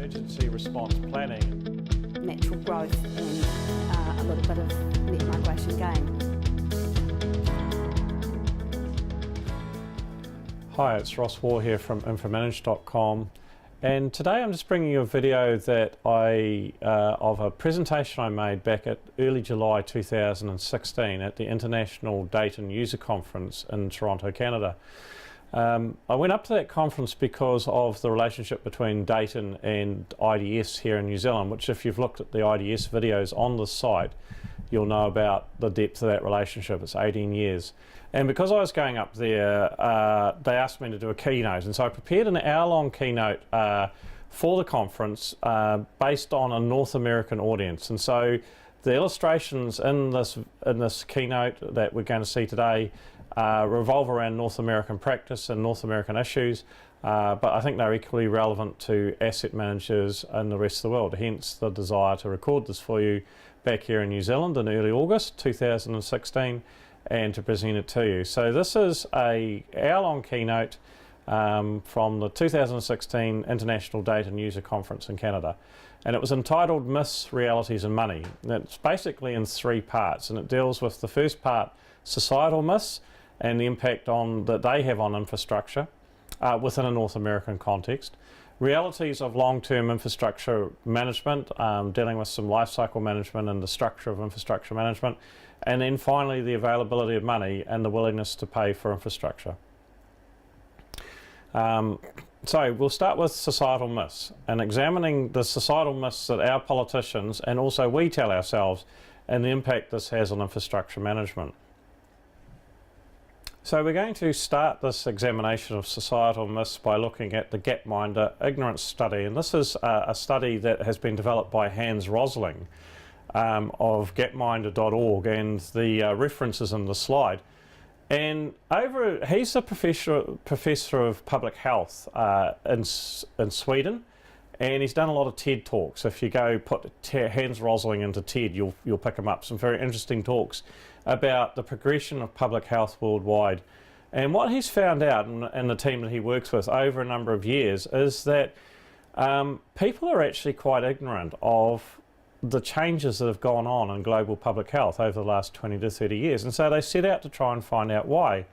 emergency response planning. Natural growth and a little bit of net migration gain. Hi, it's Ross Waugh here from infomanage.com, and today I'm just bringing you a video that of a presentation I made back at early July 2016 at the International Data and User Conference in Toronto, Canada. I went up to that conference because of the relationship between Dayton and IDS here in New Zealand, which if you've looked at the IDS videos on the site, you'll know about the depth of that relationship. It's 18 years. And because I was going up there, they asked me to do a keynote. And so I prepared an hour-long keynote for the conference based on a North American audience. And so the illustrations in this keynote that we're going to see today revolve around North American practice and North American issues, but I think they're equally relevant to asset managers in the rest of the world, hence the desire to record this for you back here in New Zealand in early August 2016 and to present it to you. So this is an hour-long keynote from the 2016 International Data and User Conference in Canada, and it was entitled Myths, Realities and Money. And it's basically in three parts, and it deals with the first part, societal myths, and the impact that they have on infrastructure within a North American context. Realities of long-term infrastructure management, dealing with some life cycle management and the structure of infrastructure management. And then finally, the availability of money and the willingness to pay for infrastructure. So we'll start with societal myths and examining the societal myths that our politicians and also we tell ourselves and the impact this has on infrastructure management. So we're going to start this examination of societal myths by looking at the Gapminder Ignorance Study, and this is a study that has been developed by Hans Rosling of gapminder.org, and the references in the slide. And he's a professor of public health in Sweden, and he's done a lot of TED talks. If you go put Hans Rosling into TED, you'll pick him up. Some very interesting talks about the progression of public health worldwide. And what he's found out, and the team that he works with over a number of years, is that people are actually quite ignorant of the changes that have gone on in global public health over the last 20 to 30 years. And so they set out to try and find out why.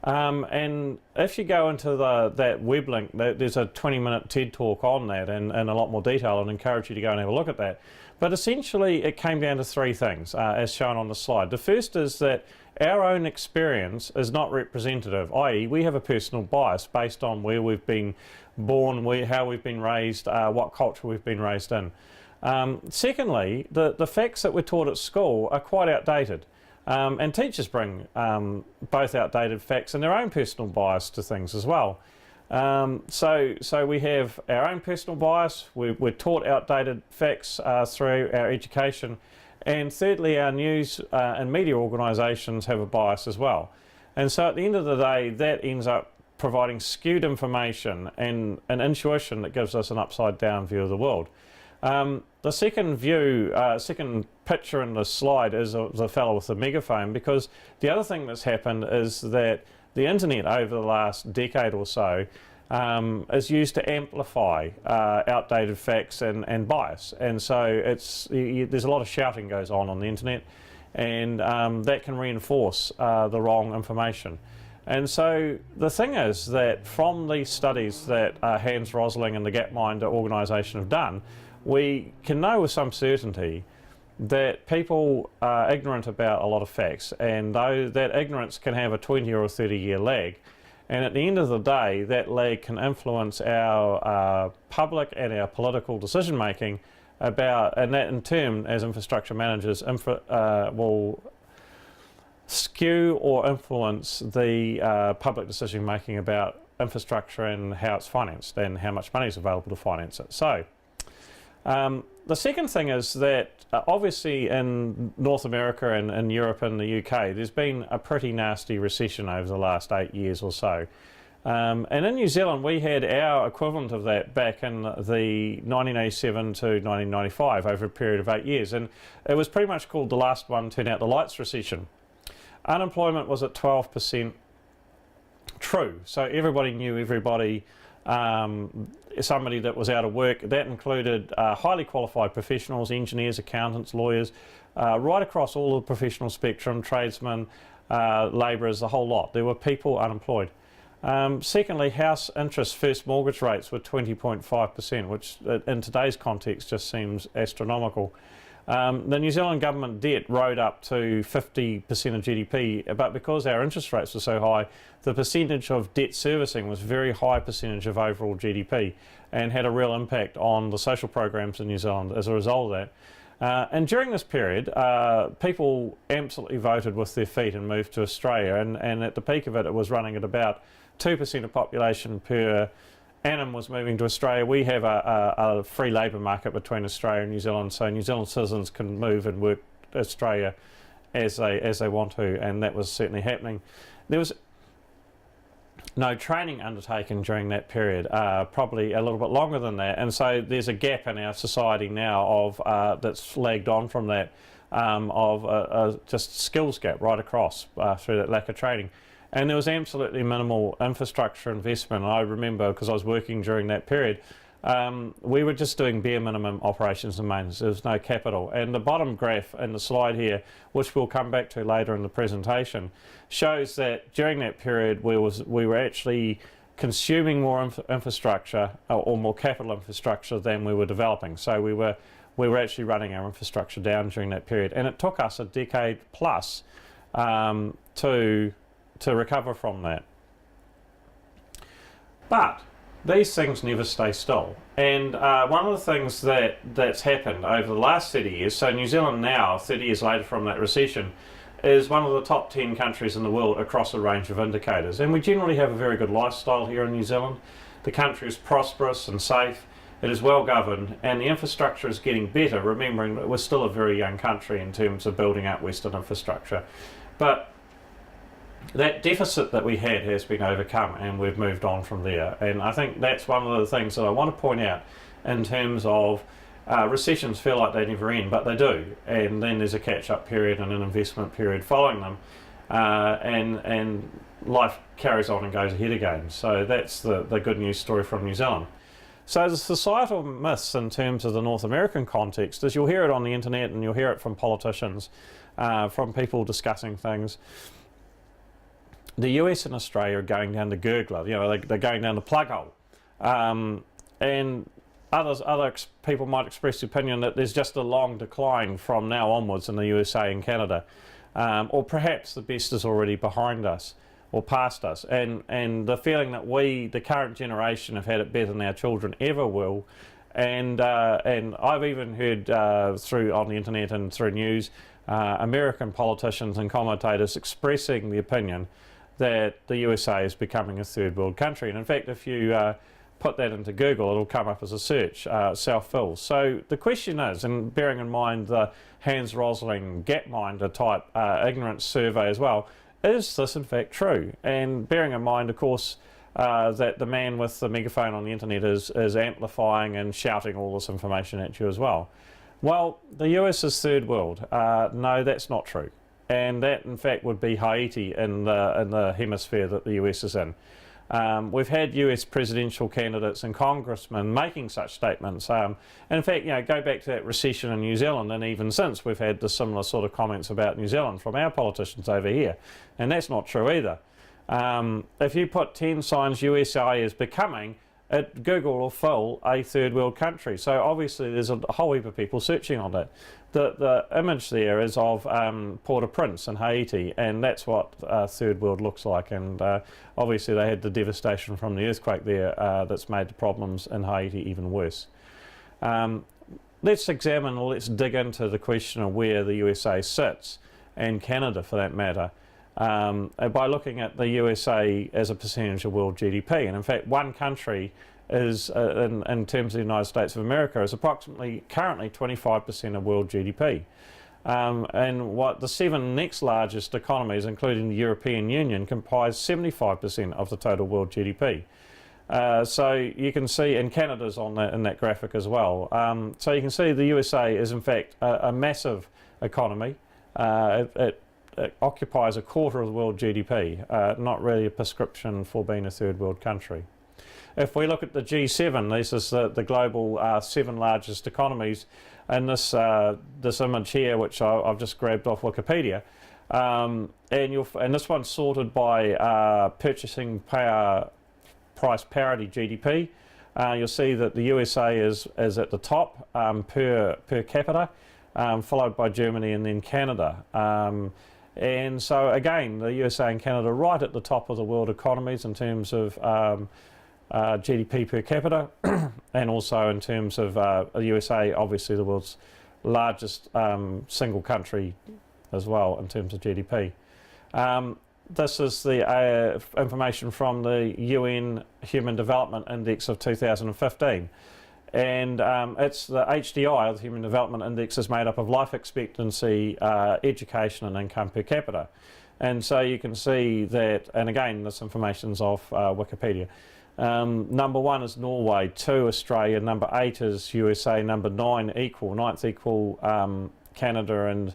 And if you go into that web link, there's a 20-minute TED talk on that and a lot more detail. I'd encourage you to go and have a look at that. But essentially, it came down to three things, as shown on the slide. The first is that our own experience is not representative, i.e. we have a personal bias based on where we've been born, how we've been raised, what culture we've been raised in. Secondly, the facts that we're taught at school are quite outdated. And teachers bring both outdated facts and their own personal bias to things as well. So we have our own personal bias, we're taught outdated facts through our education, and thirdly, our news and media organisations have a bias as well. And so at the end of the day, that ends up providing skewed information and an intuition that gives us an upside down view of the world. The second second picture in the slide is the fellow with the megaphone, because the other thing that's happened is that the internet over the last decade or so is used to amplify outdated facts and bias, and so there's a lot of shouting goes on the internet, and that can reinforce the wrong information. And so the thing is that from these studies that Hans Rosling and the Gapminder organisation have done, we can know with some certainty that people are ignorant about a lot of facts, and though that ignorance can have a 20 or a 30-year lag, and at the end of the day that lag can influence our public and our political decision making about, and that in turn as infrastructure managers will skew or influence the public decision making about infrastructure and how it's financed and how much money is available to finance it. So the second thing is that obviously in North America and in Europe and the UK, there's been a pretty nasty recession over the last 8 years or so. And in New Zealand, we had our equivalent of that back in the 1987 to 1995 over a period of 8 years. And it was pretty much called the last one turn out the lights recession. Unemployment was at 12%. True. So everybody knew everybody. somebody that was out of work. That included highly qualified professionals, engineers, accountants, lawyers, right across all the professional spectrum, tradesmen, labourers, the whole lot. There were people unemployed. Secondly, house interest first mortgage rates were 20.5%, which in today's context just seems astronomical. The New Zealand government debt rode up to 50% of GDP, but because our interest rates were so high, the percentage of debt servicing was a very high percentage of overall GDP and had a real impact on the social programs in New Zealand as a result of that. And during this period, people absolutely voted with their feet and moved to Australia, and at the peak of it, it was running at about 2% of population per annum was moving to Australia. We have a free labour market between Australia and New Zealand, so New Zealand citizens can move and work Australia as they want to, and that was certainly happening. There was no training undertaken during that period, probably a little bit longer than that, and so there's a gap in our society now of that's lagged on from that, of just skills gap right across through that lack of training. And there was absolutely minimal infrastructure investment. I remember, because I was working during that period, we were just doing bare minimum operations and maintenance. There was no capital. And the bottom graph in the slide here, which we'll come back to later in the presentation, shows that during that period we were actually consuming more infrastructure or more capital infrastructure than we were developing. So we were actually running our infrastructure down during that period. And it took us a decade plus to recover from that. But these things never stay still, and one of the things that's happened over the last 30 years, so New Zealand now, 30 years later from that recession, is one of the top 10 countries in the world across a range of indicators, and we generally have a very good lifestyle here in New Zealand. The country is prosperous and safe, it is well governed, and the infrastructure is getting better, remembering that we're still a very young country in terms of building up Western infrastructure. But that deficit that we had has been overcome, and we've moved on from there. And I think that's one of the things that I want to point out in terms of recessions feel like they never end, but they do. And then there's a catch-up period and an investment period following them, and life carries on and goes ahead again. So that's the good news story from New Zealand. So the societal myths in terms of the North American context is you'll hear it on the internet and you'll hear it from politicians, from people discussing things. The US and Australia are going down the gurgler, you know, they're going down the plug hole. And other people might express the opinion that there's just a long decline from now onwards in the USA and Canada. Or perhaps the best is already behind us or past us. And the feeling that we, the current generation, have had it better than our children ever will. And I've even heard through on the internet and through news, American politicians and commentators expressing the opinion that the USA is becoming a third world country. And in fact, if you put that into Google, it'll come up as a search, self-fill. So the question is, and bearing in mind the Hans Rosling Gapminder type ignorance survey as well, is this in fact true? And bearing in mind, of course, that the man with the megaphone on the internet is amplifying and shouting all this information at you as well. Well, the US is third world. No, that's not true. And that, in fact, would be Haiti in the hemisphere that the US is in. We've had US presidential candidates and congressmen making such statements. And in fact, you know, go back to that recession in New Zealand, and even since we've had the similar sort of comments about New Zealand from our politicians over here. And that's not true either. If you put 10 signs USA is becoming, Google will fill a third world country. So obviously there's a whole heap of people searching on it. The image there is of Port-au-Prince in Haiti, and that's what third world looks like. And obviously they had the devastation from the earthquake there that's made the problems in Haiti even worse. Let's examine, or let's dig into the question of where the USA sits, and Canada for that matter, by looking at the USA as a percentage of world GDP. And in fact, one country is, in terms of the United States of America, is approximately currently 25% of world GDP. And what the 7 next largest economies, including the European Union, comprise 75% of the total world GDP. So you can see, and Canada's on that, in that graphic as well. So you can see the USA is in fact a massive economy. It occupies a quarter of the world GDP, not really a prescription for being a third world country. if we look at the G7, this is the global 7 largest economies, and this image here, which I've just grabbed off Wikipedia, and this one's sorted by purchasing power price parity GDP. You'll see that the USA is at the top per capita, followed by Germany and then Canada. And so again, the USA and Canada are right at the top of the world economies in terms of GDP per capita, and also in terms of the USA, obviously the world's largest single country as well in terms of GDP. This is the information from the UN Human Development Index of 2015. And it's the HDI, the Human Development Index, is made up of life expectancy, education and income per capita. And so you can see that, and again, this information's off Wikipedia. Number 1 is Norway, 2 Australia, number 8 is USA, number 9 equal, 9th equal Canada and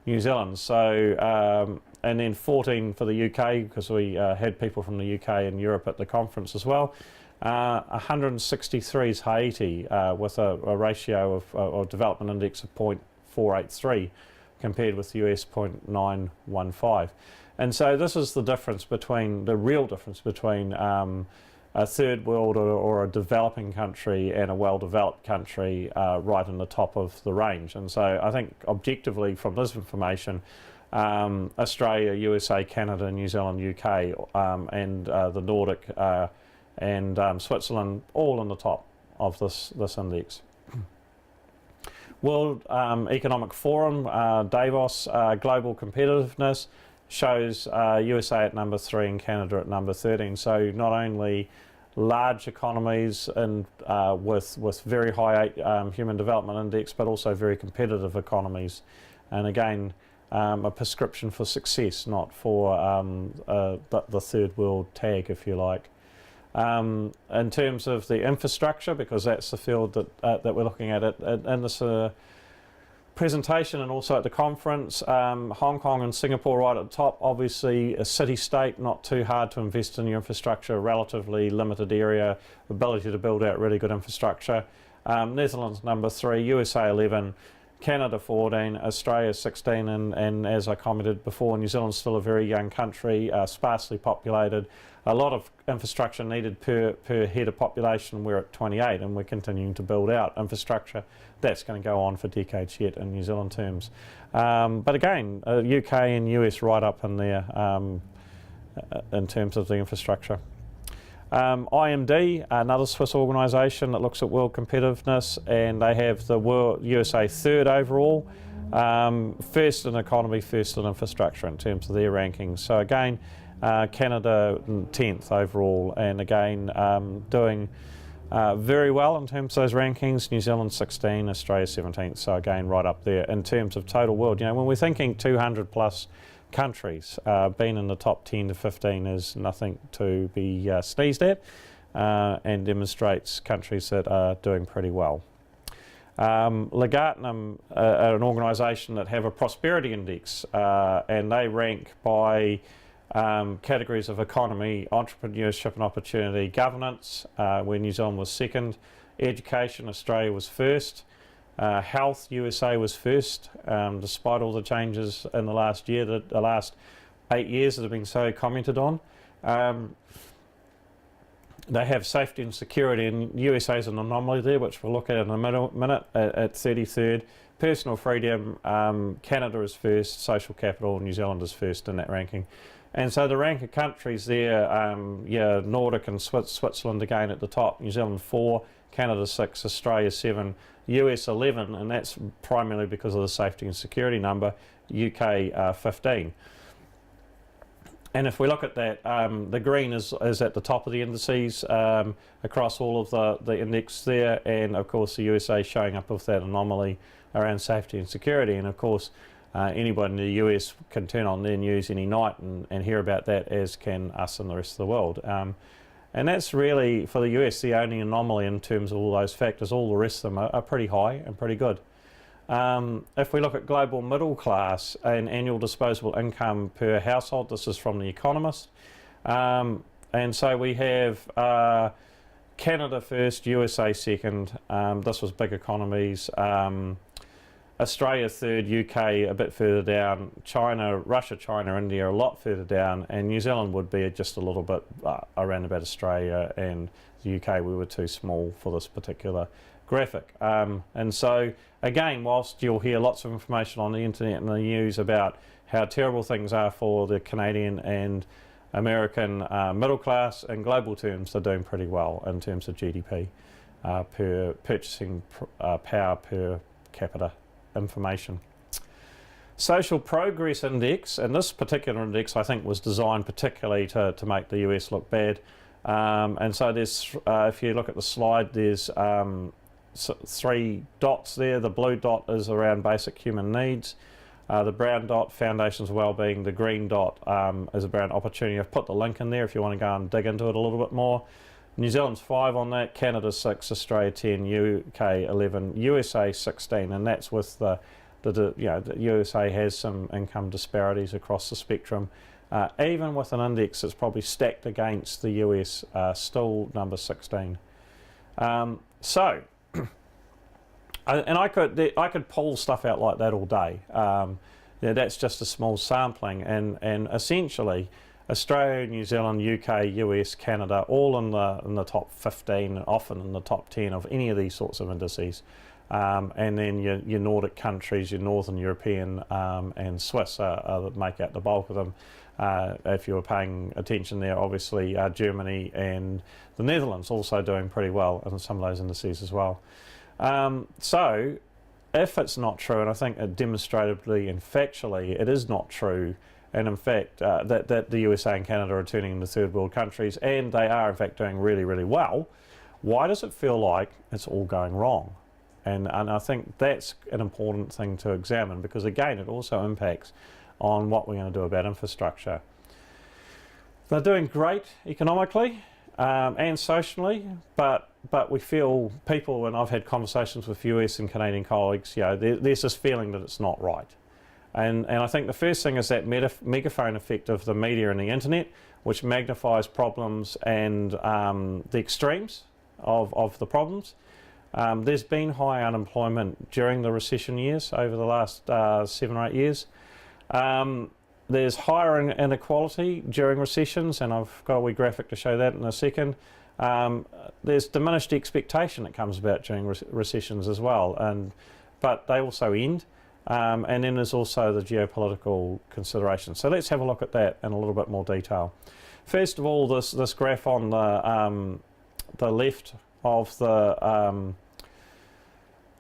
New Zealand. So, and then 14 for the UK, because we had people from the UK and Europe at the conference as well. 163 is Haiti, with a ratio of development index of 0.483 compared with the US 0.915. And so this is the difference between, the real difference between a third world or a developing country and a well-developed country, right in the top of the range. And so I think objectively from this information, Australia, USA, Canada, New Zealand, UK, and the Nordic and Switzerland, all in the top of this index. World Economic Forum, Davos, Global Competitiveness shows USA at number 3 and Canada at number 13. So not only large economies and with very high human development index, but also very competitive economies. And again, a prescription for success, not for the third world tag, if you like. In terms of the infrastructure, because that's the field that we're looking at in this presentation and also at the conference, Hong Kong and Singapore right at the top, obviously a city-state, not too hard to invest in your infrastructure, relatively limited area, ability to build out really good infrastructure. Netherlands number 3, USA 11, Canada 14, Australia 16, and as I commented before, New Zealand's still a very young country, sparsely populated. A lot of infrastructure needed per head of population. We're at 28 and we're continuing to build out infrastructure. That's going to go on for decades yet in New Zealand terms. But again, UK and US right up in there in terms of the infrastructure. IMD, another Swiss organisation that looks at world competitiveness, and they have the USA 3rd overall, first in economy, first in infrastructure in terms of their rankings. So again, Canada 10th overall, and again doing very well in terms of those rankings. New Zealand 16, Australia 17th, so again right up there in terms of total world. You know, when we're thinking 200 plus countries, being in the top 10 to 15 is nothing to be sneezed at, and demonstrates countries that are doing pretty well. Legatum are an organisation that have a prosperity index, and they rank by categories of economy, entrepreneurship and opportunity, governance, where New Zealand was 2nd, education, Australia was 1st, health, USA was 1st, despite all the changes in the last year, the last 8 years that have been so commented on. They have safety and security, and USA is an anomaly there, which we'll look at in a minute, at 33rd. Personal freedom, Canada is 1st, social capital, New Zealand is 1st in that ranking. And so the rank of countries there, yeah, Nordic and Switzerland again at the top, New Zealand 4, Canada 6, Australia 7, US 11, and that's primarily because of the safety and security number, UK 15. And if we look at that, the green is at the top of the indices across all of the index there, and of course the USA showing up with that anomaly around safety and security. And of course anybody in the US can turn on their news any night and hear about that, as can us and the rest of the world. And that's really, for the US, the only anomaly in terms of all those factors. All the rest of them are pretty high and pretty good. If we look at global middle class and annual disposable income per household, this is from The Economist. And so we have Canada first, USA second. This was big economies. Australia third, UK a bit further down, China, Russia, China, India a lot further down, and New Zealand would be just a little bit around about Australia and the UK. We were too small for this particular graphic. And so, again, whilst you'll hear lots of information on the internet and the news about how terrible things are for the Canadian and American middle class, in global terms, they're doing pretty well in terms of GDP per purchasing power per capita information. Social Progress Index, and this particular index I think was designed particularly to make the US look bad. And so there's, if you look at the slide, there's 3 dots there. The blue dot is around basic human needs. The brown dot, foundations of wellbeing. The green dot is around opportunity. I've put the link in there if you want to go and dig into it a little bit more. New Zealand's 5 on that, Canada 6, Australia 10, UK 11, USA 16, and that's with the USA has some income disparities across the spectrum. Even with an index that's probably stacked against the US, still number 16. So, and I could pull stuff out like that all day. That's just a small sampling, and essentially Australia, New Zealand, UK, US, Canada, all in the top 15, and often in the top 10 of any of these sorts of indices. And then your Nordic countries, your Northern European and Swiss make out the bulk of them. If you were paying attention there, obviously Germany and the Netherlands also doing pretty well in some of those indices as well. So if it's not true, and I think demonstratively and factually it is not true, and in fact that the USA and Canada are turning into third world countries, and they are in fact doing really, really well, why does it feel like it's all going wrong? And I think that's an important thing to examine, because again it also impacts on what we're going to do about infrastructure. They're doing great economically and socially, but we feel people, and I've had conversations with US and Canadian colleagues, there's this feeling that it's not right. And I think the first thing is that megaphone effect of the media and the internet, which magnifies problems and the extremes of the problems. There's been high unemployment during the recession years over the last 7 or 8 years. There's higher inequality during recessions, and I've got a wee graphic to show that in a second. There's diminished expectation that comes about during recessions as well, but they also end. And then there's also the geopolitical considerations. So let's have a look at that in a little bit more detail. First of all, this graph on the left of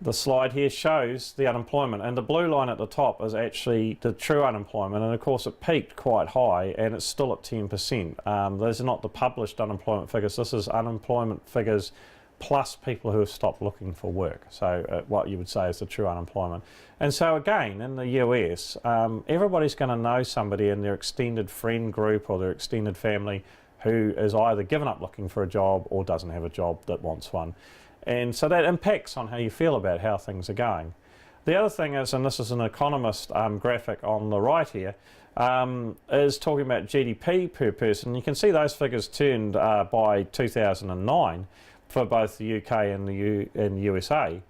the slide here shows the unemployment, and the blue line at the top is actually the true unemployment, and of course it peaked quite high and it's still at 10%. Those are not the published unemployment figures. This is unemployment figures plus people who have stopped looking for work. So what you would say is the true unemployment. And so again, in the US, everybody's going to know somebody in their extended friend group or their extended family who is either given up looking for a job or doesn't have a job that wants one. And so that impacts on how you feel about how things are going. The other thing is, and this is an economist graphic on the right here, is talking about GDP per person. You can see those figures turned by 2009 for both the UK and the USA,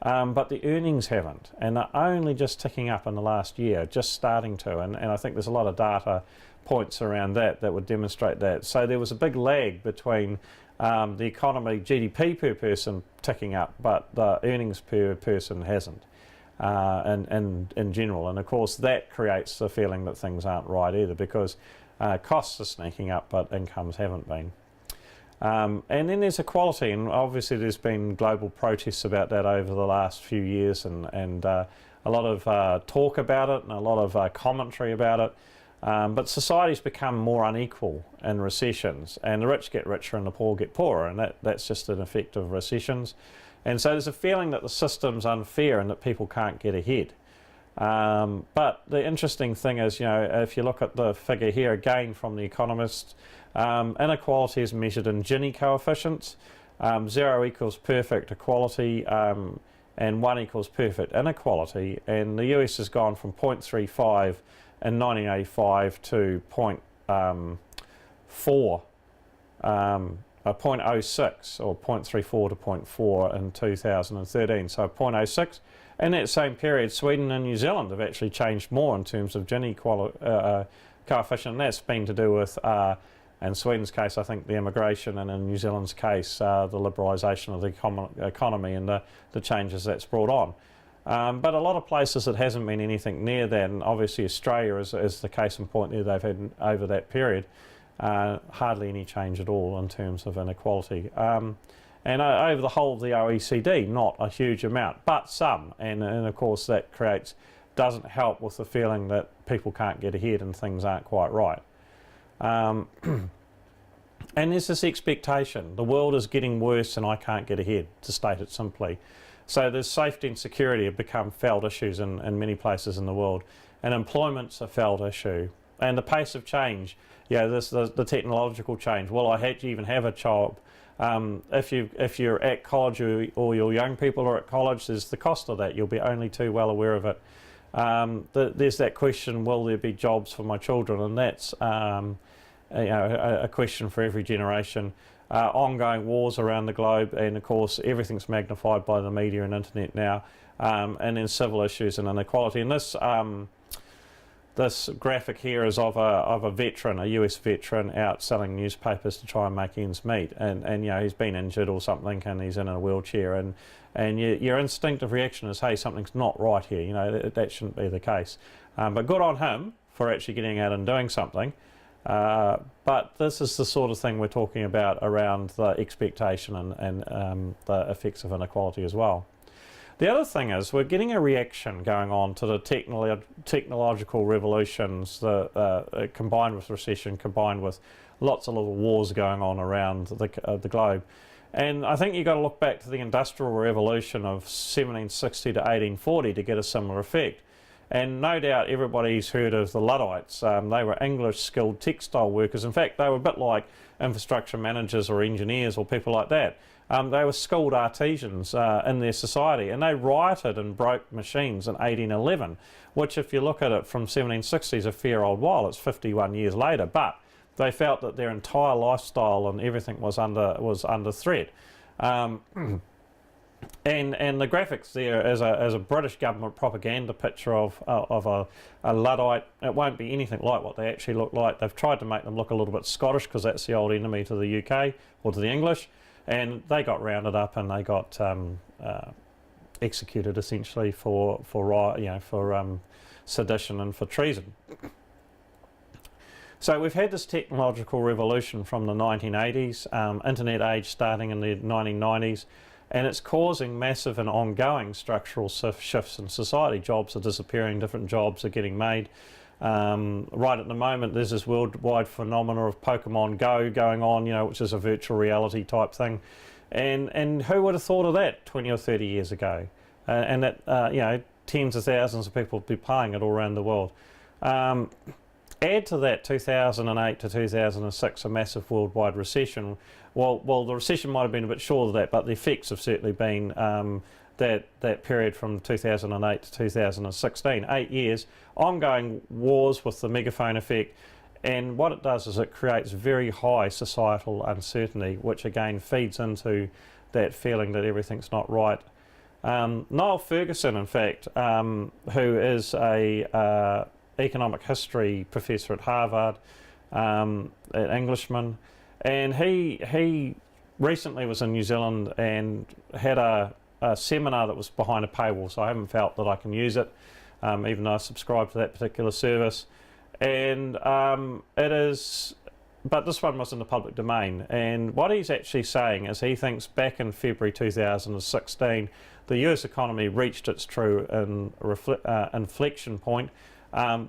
but the earnings haven't, and they're only just ticking up in the last year, just starting to, and I think there's a lot of data points around that would demonstrate that. So there was a big lag between the economy GDP per person ticking up, but the earnings per person hasn't in general, and of course that creates the feeling that things aren't right either, because costs are sneaking up but incomes haven't been. And then there's equality, and obviously there's been global protests about that over the last few years, and a lot of talk about it and a lot of commentary about it. But society's become more unequal in recessions, and the rich get richer and the poor get poorer, and that's just an effect of recessions. And so there's a feeling that the system's unfair and that people can't get ahead. But the interesting thing is, if you look at the figure here again from The Economist, inequality is measured in Gini coefficients. 0 equals perfect equality, and 1 equals perfect inequality. And the US has gone from 0.35 in 1985 to 0.4 0.06 or 0.34 to zero point 0.4 in 2013. So 0.06. In that same period, Sweden and New Zealand have actually changed more in terms of Gini coefficient, and that's been to do with, in Sweden's case, I think the immigration, and in New Zealand's case, the liberalisation of the economy and the changes that's brought on. But a lot of places it hasn't been anything near that, and obviously Australia is the case in point there. They've had over that period hardly any change at all in terms of inequality. And over the whole of the OECD, not a huge amount, but some, and of course that doesn't help with the feeling that people can't get ahead and things aren't quite right. And there's this expectation, the world is getting worse and I can't get ahead, to state it simply. So there's safety and security have become felt issues in many places in the world, and employment's a felt issue. And the pace of change, the technological change. Will I even have a job? If you're at college or your young people are at college, there's the cost of that. You'll be only too well aware of it. There's that question, will there be jobs for my children? And that's a question for every generation. Ongoing wars around the globe, and of course everything's magnified by the media and internet now, and then civil issues and inequality. And this graphic here is of a veteran, a US veteran, out selling newspapers to try and make ends meet, and he's been injured or something, and he's in a wheelchair, and your instinctive reaction is, hey, something's not right here, that shouldn't be the case. But good on him for actually getting out and doing something. But this is the sort of thing we're talking about around the expectation and the effects of inequality as well. The other thing is we're getting a reaction going on to the technological revolutions, combined with recession, combined with lots of little wars going on around the globe. And I think you've got to look back to the Industrial Revolution of 1760 to 1840 to get a similar effect. And no doubt everybody's heard of the Luddites. They were English skilled textile workers. In fact, they were a bit like infrastructure managers or engineers or people like that. They were skilled artisans in their society, and they rioted and broke machines in 1811, which, if you look at it from 1760, is a fair old while. It's 51 years later, but they felt that their entire lifestyle and everything was under threat. And the graphics there is a British government propaganda picture of a Luddite. It won't be anything like what they actually look like. They've tried to make them look a little bit Scottish because that's the old enemy to the UK or to the English, and they got rounded up and they got executed essentially for sedition and for treason. So we've had this technological revolution from the 1980s, internet age starting in the 1990s. And it's causing massive and ongoing structural shifts in society. Jobs are disappearing, different jobs are getting made. Right at the moment, there's this worldwide phenomenon of Pokemon Go going on, which is a virtual reality type thing. And who would have thought of that 20 or 30 years ago? And that, tens of thousands of people would be playing it all around the world. Add to that 2008 to 2006, a massive worldwide recession. Well, the recession might have been a bit short of that, but the effects have certainly been that period from 2008 to 2016, 8 years, ongoing wars with the megaphone effect. And what it does is it creates very high societal uncertainty, which again feeds into that feeling that everything's not right. Niall Ferguson, in fact, who is a economic history professor at Harvard, an Englishman, and he recently was in New Zealand and had a seminar that was behind a paywall, so I haven't felt that I can use it, even though I subscribe to that particular service. And but this one was in the public domain, and what he's actually saying is he thinks back in February 2016 the US economy reached its true inflection point,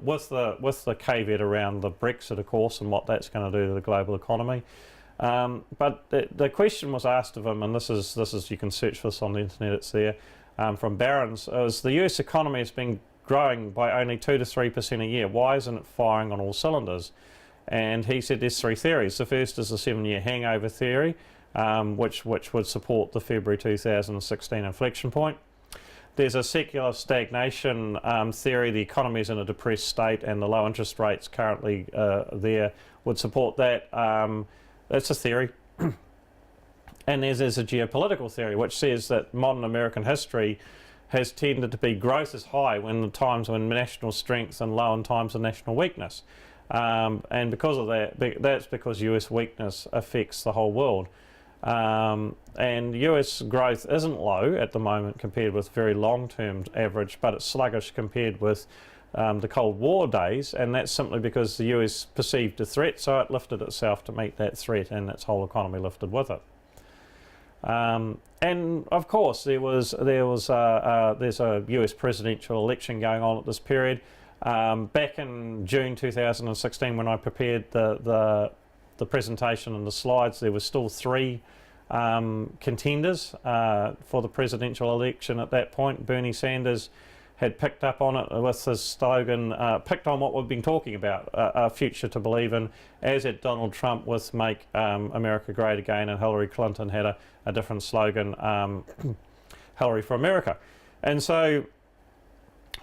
with the caveat around the Brexit, of course, and what that's going to do to the global economy. But the question was asked of him, and this is you can search for this on the internet, it's there, from Barron's, is the US economy has been growing by only 2 to 3% a year. Why isn't it firing on all cylinders? And he said there's three theories. The first is the 7-year hangover theory, which would support the February 2016 inflection point. There's a secular stagnation theory. The economy is in a depressed state and the low interest rates currently there would support that. That's a theory. And there's a geopolitical theory which says that modern American history has tended to be growth is high when the times when national strength and low in times of national weakness. And because of that, that's because US weakness affects the whole world. And US growth isn't low at the moment compared with very long-term average, but it's sluggish compared with the Cold War days, and that's simply because the US perceived a threat, so it lifted itself to meet that threat, and its whole economy lifted with it. And of course, there's a US presidential election going on at this period. Back in June 2016, when I prepared the presentation and the slides, there were still three contenders for the presidential election at that point. Bernie Sanders had picked up on it with his slogan, picked on what we've been talking about, a future to believe in, as had Donald Trump with Make America Great Again, and Hillary Clinton had a different slogan, Hillary for America. And so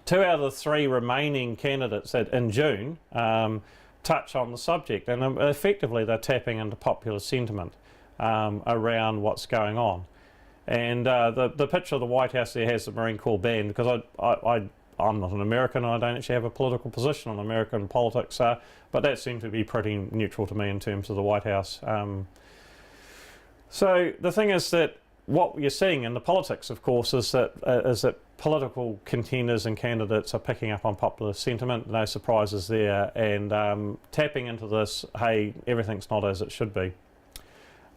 2 out of the 3 remaining candidates in June touch on the subject, and effectively they're tapping into popular sentiment around what's going on. And the picture of the White House there has the Marine Corps band, because I'm not an American and I don't actually have a political position on American politics, but that seemed to be pretty neutral to me in terms of the White House. So the thing is that what you're seeing in the politics, of course, is that political contenders and candidates are picking up on popular sentiment, no surprises there, and tapping into this, hey, everything's not as it should be.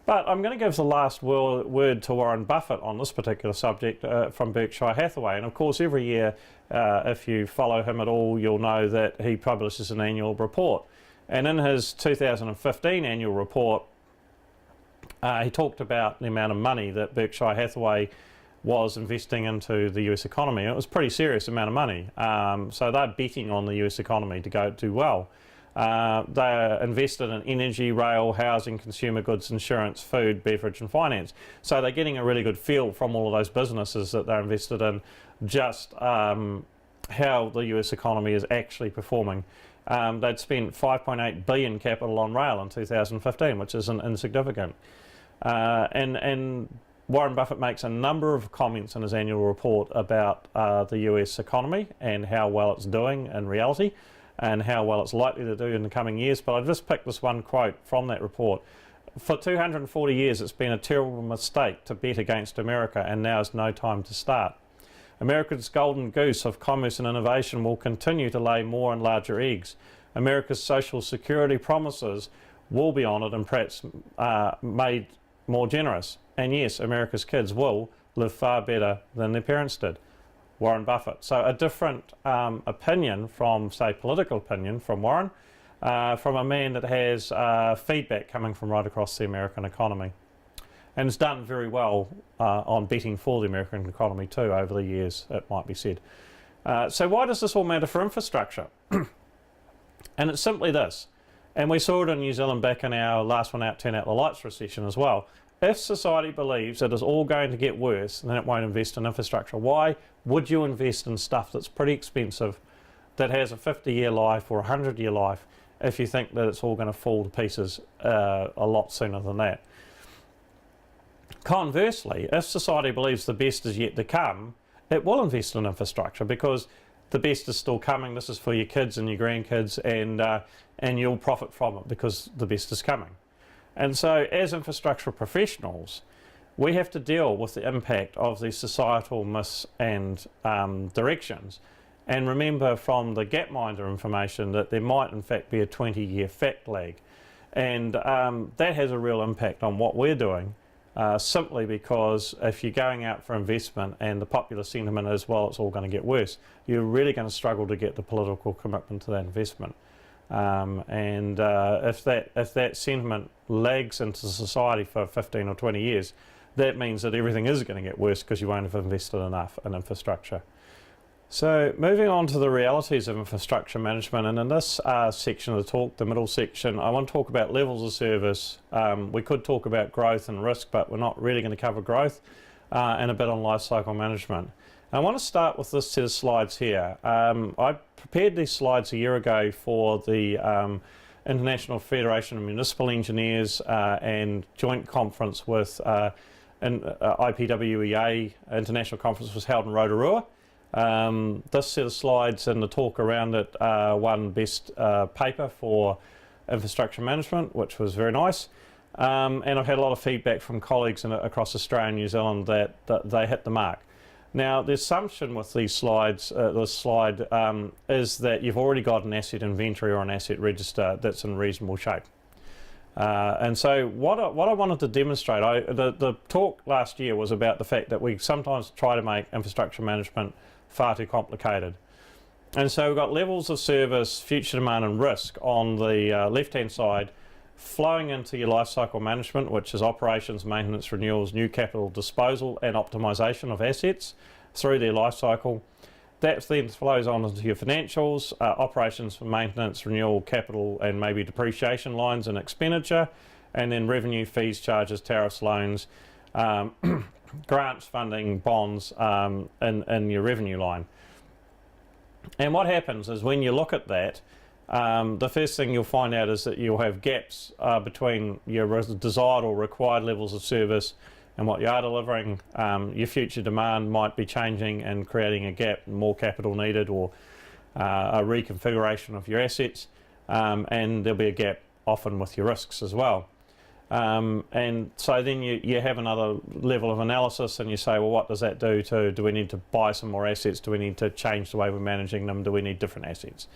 But I'm going to give the last word to Warren Buffett on this particular subject from Berkshire Hathaway. And of course, every year, if you follow him at all, you'll know that he publishes an annual report. And in his 2015 annual report, he talked about the amount of money that Berkshire Hathaway was investing into the US economy. It was a pretty serious amount of money. So they're betting on the US economy to do well. They're invested in energy, rail, housing, consumer goods, insurance, food, beverage and finance. So they're getting a really good feel from all of those businesses that they're invested in, just how the US economy is actually performing. They'd spent $5.8 billion capital on rail in 2015, which isn't insignificant. And Warren Buffett makes a number of comments in his annual report about the US economy and how well it's doing in reality, and how well it's likely to do in the coming years. But I've just picked this one quote from that report. For 240 years, it's been a terrible mistake to bet against America, and now is no time to start. America's golden goose of commerce and innovation will continue to lay more and larger eggs. America's social security promises will be honoured and perhaps made more generous. And yes, America's kids will live far better than their parents did. Warren Buffett. So a different opinion from, say, political opinion from Warren, from a man that has feedback coming from right across the American economy. And has done very well on betting for the American economy too over the years, it might be said. So why does this all matter for infrastructure? And it's simply this, and we saw it in New Zealand back in our last one out, turn out the lights recession as well. If society believes it is all going to get worse, then it won't invest in infrastructure. Why would you invest in stuff that's pretty expensive, that has a 50-year life or a 100-year life, if you think that it's all going to fall to pieces a lot sooner than that? Conversely, if society believes the best is yet to come, it will invest in infrastructure, because the best is still coming. This is for your kids and your grandkids, and you'll profit from it because the best is coming. And so as infrastructure professionals, we have to deal with the impact of these societal mis and directions, and remember from the Gapminder information that there might in fact be a 20-year fact lag, and that has a real impact on what we're doing, simply because if you're going out for investment and the popular sentiment is, well, it's all going to get worse, you're really going to struggle to get the political commitment to that investment. If that sentiment lags into society for 15 or 20 years, that means that everything is going to get worse because you won't have invested enough in infrastructure. So moving on to the realities of infrastructure management, and in this section of the talk, the middle section, I want to talk about levels of service. We could talk about growth and risk, but we're not really going to cover growth, and a bit on life cycle management. I want to start with this set of slides here. I prepared these slides a year ago for the International Federation of Municipal Engineers and joint conference with IPWEA, International Conference, was held in Rotorua. This set of slides and the talk around it won best paper for infrastructure management, which was very nice. And I've had a lot of feedback from colleagues across Australia and New Zealand that they hit the mark. Now, the assumption with these slides, this slide, is that you've already got an asset inventory or an asset register that's in reasonable shape. And so what I wanted to demonstrate, the talk last year was about the fact that we sometimes try to make infrastructure management far too complicated. And so we've got levels of service, future demand and risk on the left-hand side, flowing into your life cycle management, which is operations, maintenance, renewals, new capital disposal and optimisation of assets through their life cycle. That then flows on into your financials, operations for maintenance, renewal, capital and maybe depreciation lines and expenditure, and then revenue, fees, charges, tariffs, loans, grants, funding, bonds in your revenue line. And what happens is when you look at that, the first thing you'll find out is that you'll have gaps between your desired or required levels of service and what you are delivering. Your future demand might be changing and creating a gap, more capital needed, or a reconfiguration of your assets, and there'll be a gap often with your risks as well. And so then you have another level of analysis and you say, well, what does that do do we need to buy some more assets? Do we need to change the way we're managing them? Do we need different assets?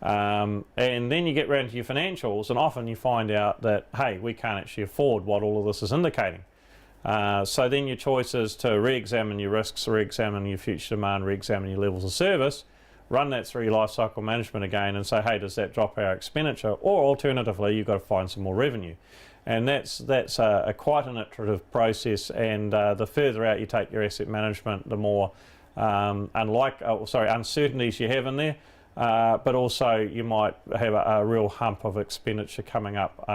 And then you get around to your financials, and often you find out that, hey, we can't actually afford what all of this is indicating. So then your choice is to re-examine your risks, re-examine your future demand, re-examine your levels of service, run that through your life cycle management again and say, hey, does that drop our expenditure? Or alternatively, you've got to find some more revenue. And that's quite an iterative process, and the further out you take your asset management, the more uncertainties you have in there. But also you might have a real hump of expenditure coming up,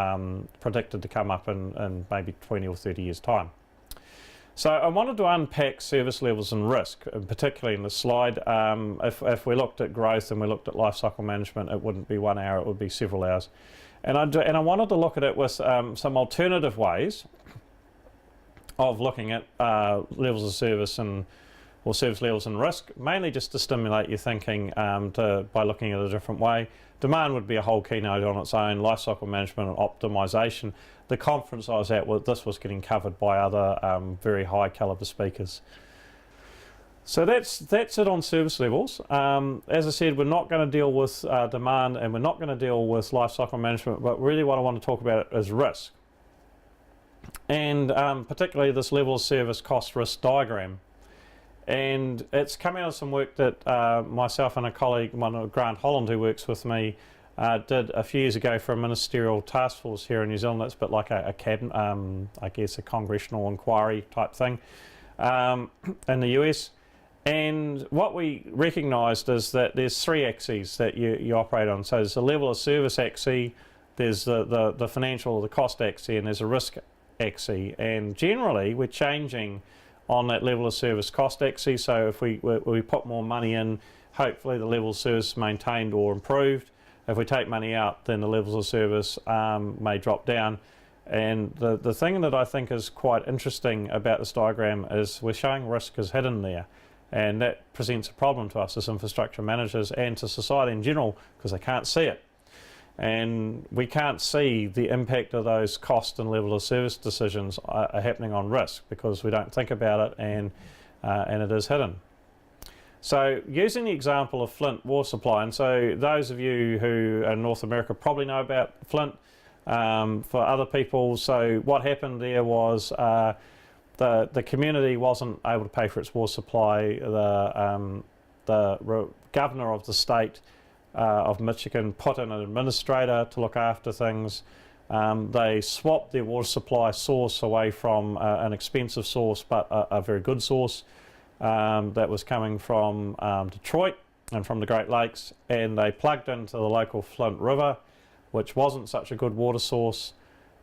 predicted to come up in maybe 20 or 30 years' time. So I wanted to unpack service levels and risk, particularly in the slide. If we looked at growth and we looked at life cycle management, it wouldn't be 1 hour, it would be several hours. And I wanted to look at it with some alternative ways of looking at levels of service or service levels and risk, mainly just to stimulate your thinking by looking at it a different way. Demand would be a whole keynote on its own, lifecycle management and optimisation. The conference I was at, this was getting covered by other very high calibre speakers. So that's it on service levels. As I said, we're not going to deal with demand and we're not going to deal with lifecycle management, but really what I want to talk about is risk. And particularly this level of service cost risk diagram. And it's come out of some work that myself and a colleague, Grant Holland, who works with me, did a few years ago for a ministerial task force here in New Zealand. That's a bit like a cabinet, I guess a congressional inquiry type thing in the US. And what we recognised is that there's 3 axes that you operate on. So there's a level of service axis, there's the financial or the cost axis, and there's a risk axis. And generally we're changing on that level of service cost axis. So if we put more money in, hopefully the level of service is maintained or improved. If we take money out, then the levels of service may drop down. And the thing that I think is quite interesting about this diagram is we're showing risk is hidden there. And that presents a problem to us as infrastructure managers and to society in general because they can't see it. And we can't see the impact of those cost and level of service decisions are happening on risk because we don't think about it, and it is hidden. So using the example of Flint water supply, and so those of you who are in North America probably know about Flint. For other people, so what happened there was the community wasn't able to pay for its water supply. The governor of the state of Michigan put in an administrator to look after things. They swapped their water supply source away from an expensive source but a very good source that was coming from Detroit and from the Great Lakes, and they plugged into the local Flint River, which wasn't such a good water source,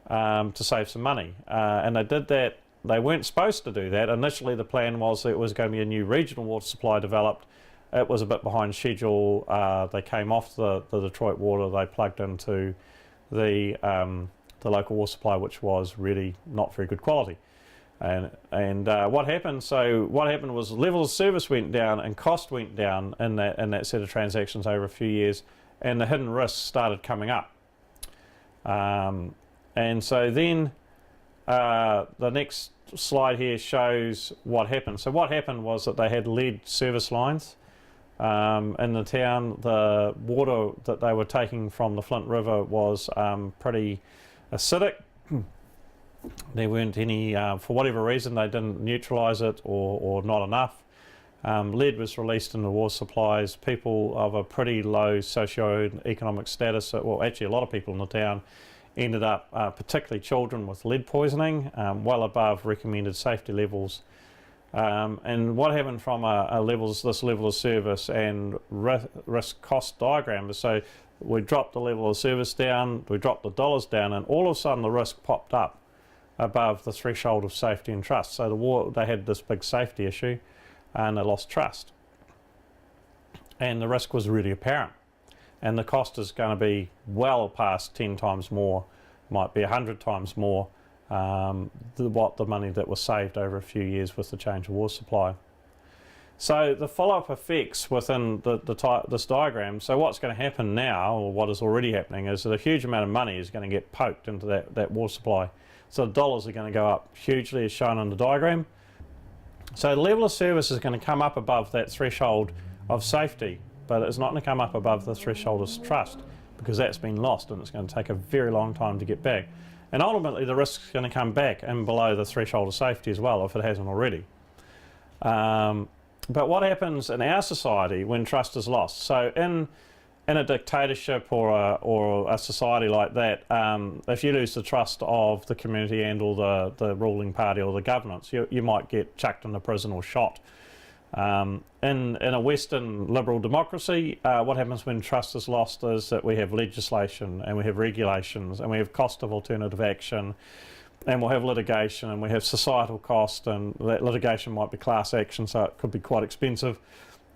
to save some money. And they did that. They weren't supposed to do that. Initially the plan was that it was going to be a new regional water supply developed. It was a bit behind schedule. They came off the Detroit water. They plugged into the local water supply, which was really not very good quality. And what happened? So what happened was level of service went down and cost went down in that set of transactions over a few years, and the hidden risks started coming up. And so then the next slide here shows what happened. So what happened was that they had lead service lines in the town. The water that they were taking from the Flint River was pretty acidic. There weren't any, for whatever reason, they didn't neutralise it or not enough. Lead was released into water supplies. People of a pretty low socio-economic status, well, actually a lot of people in the town, ended up, particularly children, with lead poisoning, well above recommended safety levels. And what happened from this level of service and risk cost diagram is, so we dropped the level of service down, we dropped the dollars down, and all of a sudden the risk popped up above the threshold of safety and trust. So they had this big safety issue and they lost trust. And the risk was really apparent. And the cost is going to be well past 10 times more, might be 100 times more what the money that was saved over a few years with the change of water supply. So the follow-up effects within this diagram, so what's going to happen now, or what is already happening, is that a huge amount of money is going to get poked into that water supply. So the dollars are going to go up hugely, as shown on the diagram. So the level of service is going to come up above that threshold of safety, but it's not going to come up above the threshold of trust, because that's been lost and it's going to take a very long time to get back. And ultimately the risk is going to come back and below the threshold of safety as well, if it hasn't already. But what happens in our society when trust is lost? So in a dictatorship or a society like that, if you lose the trust of the community and or the ruling party or the governance, you might get chucked into prison or shot. In a Western liberal democracy, what happens when trust is lost is that we have legislation and we have regulations and we have cost of alternative action, and we'll have litigation and we have societal cost, and that litigation might be class action, so it could be quite expensive,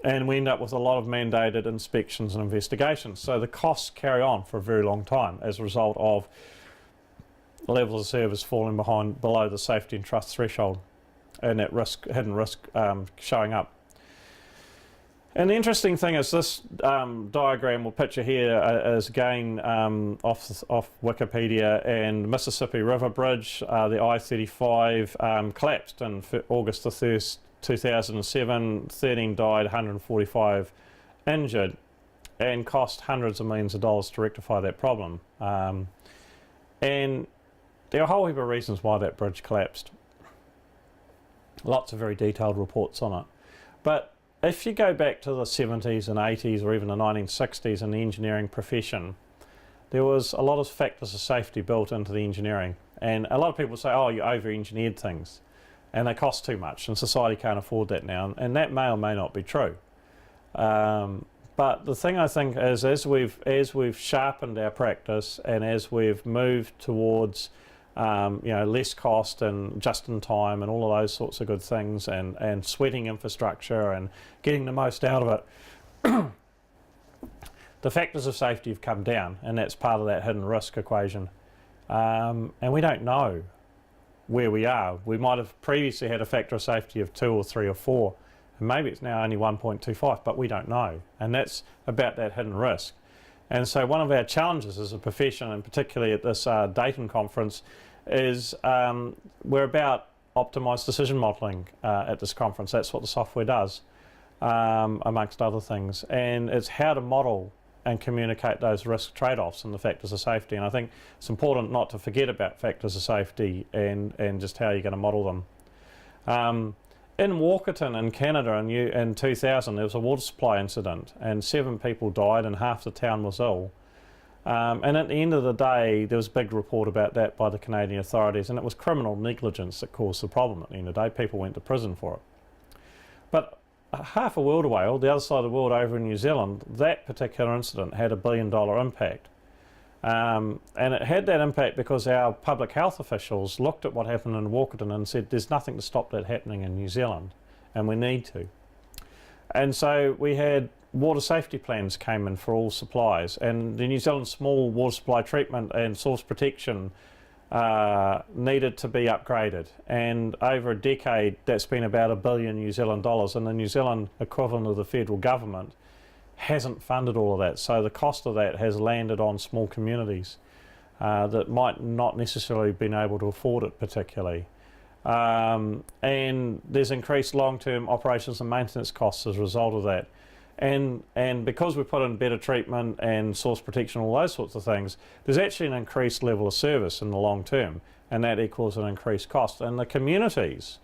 and we end up with a lot of mandated inspections and investigations. So the costs carry on for a very long time as a result of levels of service falling below the safety and trust threshold, and that hidden risk showing up. And the interesting thing is this diagram we'll picture here is again off Wikipedia, and Mississippi River Bridge, the I-35 collapsed on August the 1st, 2007, 13 died, 145 injured, and cost hundreds of millions of dollars to rectify that problem. And there are a whole heap of reasons why that bridge collapsed. Lots of very detailed reports on it. But if you go back to the 70s and 80s or even the 1960s in the engineering profession, there was a lot of factors of safety built into the engineering. And a lot of people say, oh, you over-engineered things and they cost too much and society can't afford that now. And that may or may not be true. But the thing I think is, as we've sharpened our practice and as we've moved towards less cost and just in time and all of those sorts of good things, and sweating infrastructure and getting the most out of it, the factors of safety have come down, and that's part of that hidden risk equation. And we don't know where we are. We might have previously had a factor of safety of 2 or 3 or 4, and maybe it's now only 1.25, but we don't know. And that's about that hidden risk. And so one of our challenges as a profession, and particularly at this Dayton conference, is we're about optimised decision modelling at this conference. That's what the software does, amongst other things. And it's how to model and communicate those risk trade-offs and the factors of safety. And I think it's important not to forget about factors of safety and just how you're going to model them. In Walkerton in Canada in 2000, there was a water supply incident and 7 people died and half the town was ill. And at the end of the day, there was a big report about that by the Canadian authorities, and it was criminal negligence that caused the problem at the end of the day. People went to prison for it. But half a world away, or the other side of the world over in New Zealand, that particular incident had $1 billion impact. And it had that impact because our public health officials looked at what happened in Walkerton and said, there's nothing to stop that happening in New Zealand, and we need to. And so we had water safety plans came in for all supplies, and the New Zealand small water supply treatment and source protection needed to be upgraded, and over a decade that's been about $1 billion New Zealand dollars, and the New Zealand equivalent of the federal government hasn't funded all of that, so the cost of that has landed on small communities that might not necessarily been able to afford it particularly. And there's increased long-term operations and maintenance costs as a result of that. And because we put in better treatment and source protection, all those sorts of things, there's actually an increased level of service in the long term, and that equals an increased cost. And the communities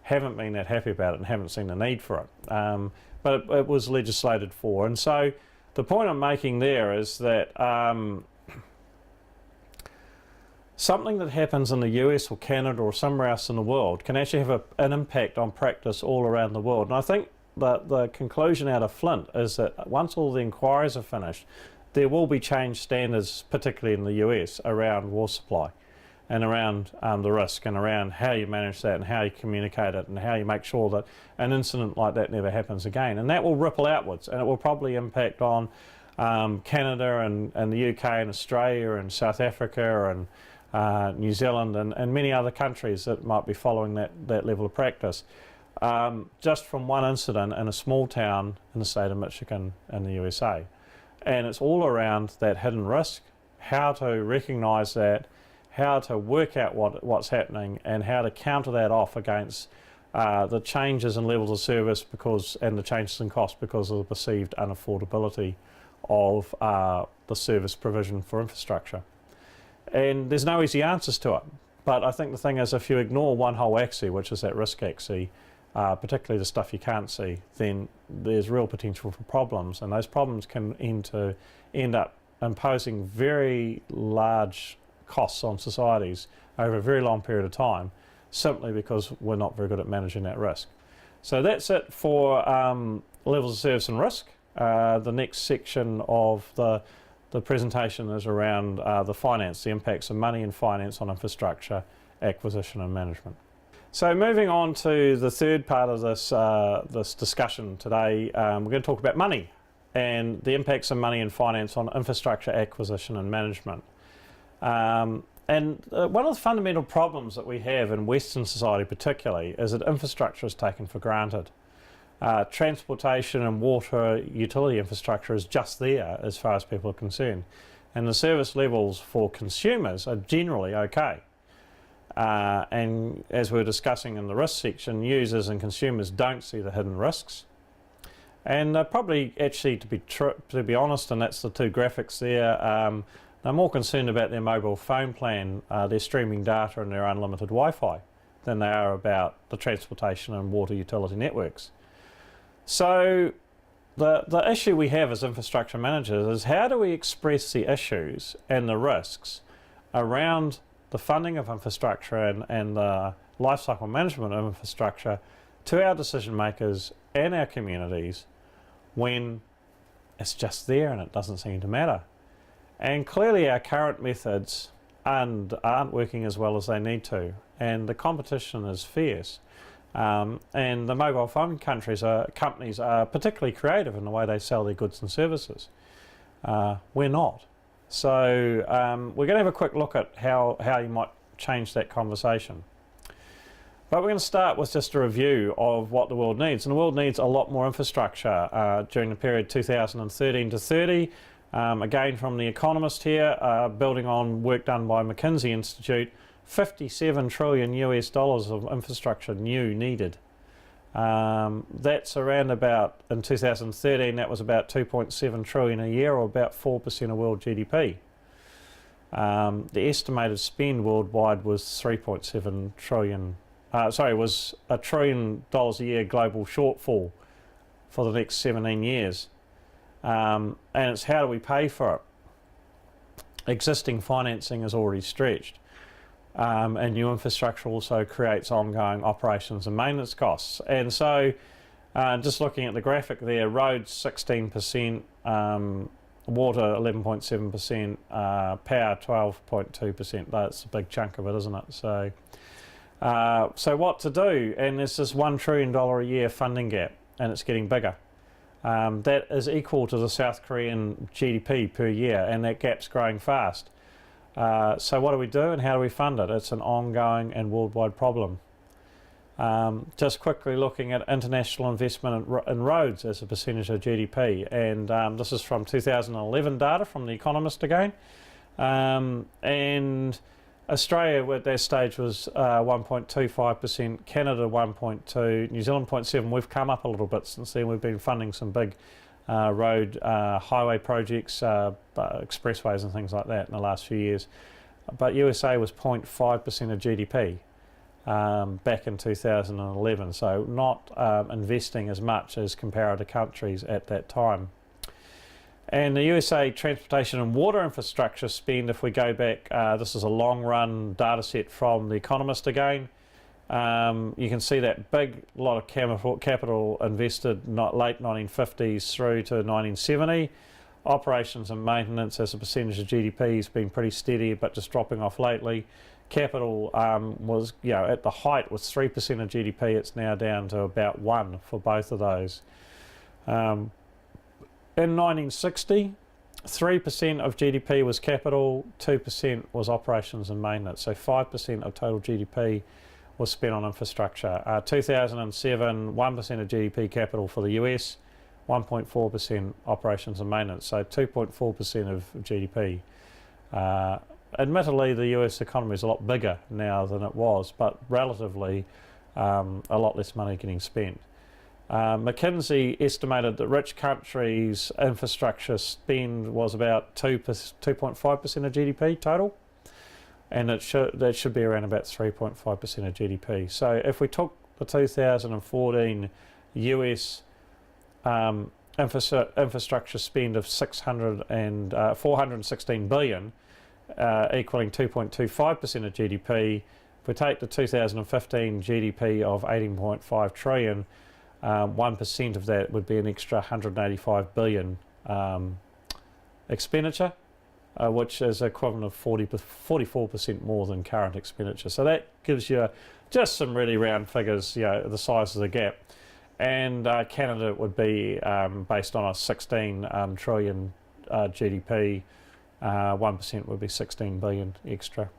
haven't been that happy about it and haven't seen the need for it. But it was legislated for. And so the point I'm making there is that something that happens in the US or Canada or somewhere else in the world can actually have an impact on practice all around the world. And I think that the conclusion out of Flint is that once all the inquiries are finished, there will be changed standards, particularly in the US, around water supply and around the risk and around how you manage that and how you communicate it and how you make sure that an incident like that never happens again. And that will ripple outwards, and it will probably impact on Canada and the UK and Australia and South Africa and New Zealand and many other countries that might be following that level of practice. Just from one incident in a small town in the state of Michigan in the USA. And it's all around that hidden risk, how to recognise that, how to work out what's happening, and how to counter that off against the changes in levels of service and the changes in cost because of the perceived unaffordability of the service provision for infrastructure. And there's no easy answers to it. But I think the thing is, if you ignore one whole axis, which is that risk axis, particularly the stuff you can't see, then there's real potential for problems, and those problems can end up imposing very large costs on societies over a very long period of time, simply because we're not very good at managing that risk. So that's it for levels of service and risk. The next section of the presentation is around the finance, the impacts of money and finance on infrastructure, acquisition and management. So moving on to the third part of this discussion today, we're going to talk about money and the impacts of money and finance on infrastructure acquisition and management. And one of the fundamental problems that we have in Western society particularly is that infrastructure is taken for granted. Transportation and water utility infrastructure is just there as far as people are concerned. And the service levels for consumers are generally okay. And as we were discussing in the risk section, users and consumers don't see the hidden risks. And probably actually, to be honest, and that's the two graphics there, they're more concerned about their mobile phone plan, their streaming data and their unlimited Wi-Fi than they are about the transportation and water utility networks. So the issue we have as infrastructure managers is how do we express the issues and the risks around the funding of infrastructure and the lifecycle management of infrastructure to our decision makers and our communities when it's just there and it doesn't seem to matter. And clearly our current methods aren't working as well as they need to, and the competition is fierce. And the mobile phone companies are particularly creative in the way they sell their goods and services. We're not. So we're going to have a quick look at how you might change that conversation. But we're going to start with just a review of what the world needs. And the world needs a lot more infrastructure during the period 2013 to 30. Again, from The Economist here, building on work done by McKinsey Institute, 57 trillion US dollars of infrastructure needed. That's around about, in 2013, that was about 2.7 trillion a year, or about 4% of world GDP. The estimated spend worldwide was 3.7 trillion, was $1 trillion a year global shortfall for the next 17 years. And it's how do we pay for it? Existing financing is already stretched. And new infrastructure also creates ongoing operations and maintenance costs. And so, just looking at the graphic there, roads 16%, water 11.7%, power 12.2%. That's a big chunk of it, isn't it? So, so what to do? And there's this $1 trillion a year funding gap, and it's getting bigger. That is equal to the South Korean GDP per year, and that gap's growing fast. So what do we do and how do we fund it? It's an ongoing and worldwide problem. Just quickly looking at international investment in roads as a percentage of GDP, and this is from 2011 data from The Economist again. And Australia at that stage was 1.25%, Canada 1.2%, New Zealand 0.7%. We've come up a little bit since then. We've been funding some big road highway projects, expressways and things like that in the last few years. But USA was 0.5% of GDP back in 2011, so not investing as much as comparative countries at that time. And the USA transportation and water infrastructure spend, if we go back, this is a long run data set from The Economist again. You can see that big lot of capital invested late 1950s through to 1970. Operations and maintenance as a percentage of GDP has been pretty steady, but just dropping off lately. Capital was, at the height was 3% of GDP. It's now down to about 1% for both of those. In 1960, 3% of GDP was capital, 2% was operations and maintenance. So 5% of total GDP was spent on infrastructure. 2007, 1% of GDP capital for the US, 1.4% operations and maintenance. So 2.4% of GDP. Admittedly, the US economy is a lot bigger now than it was, but relatively a lot less money getting spent. McKinsey estimated that rich countries' infrastructure spend was about 2.5% of GDP total, and that should be around about 3.5% of GDP. So if we took the 2014 US infrastructure spend of 416 billion, equaling 2.25% of GDP, if we take the 2015 GDP of 18.5 trillion, 1% of that would be an extra 185 billion expenditure, which is equivalent of 44% more than current expenditure. So that gives you just some really round figures, the size of the gap. And Canada would be based on a 16 trillion GDP, 1% would be 16 billion extra.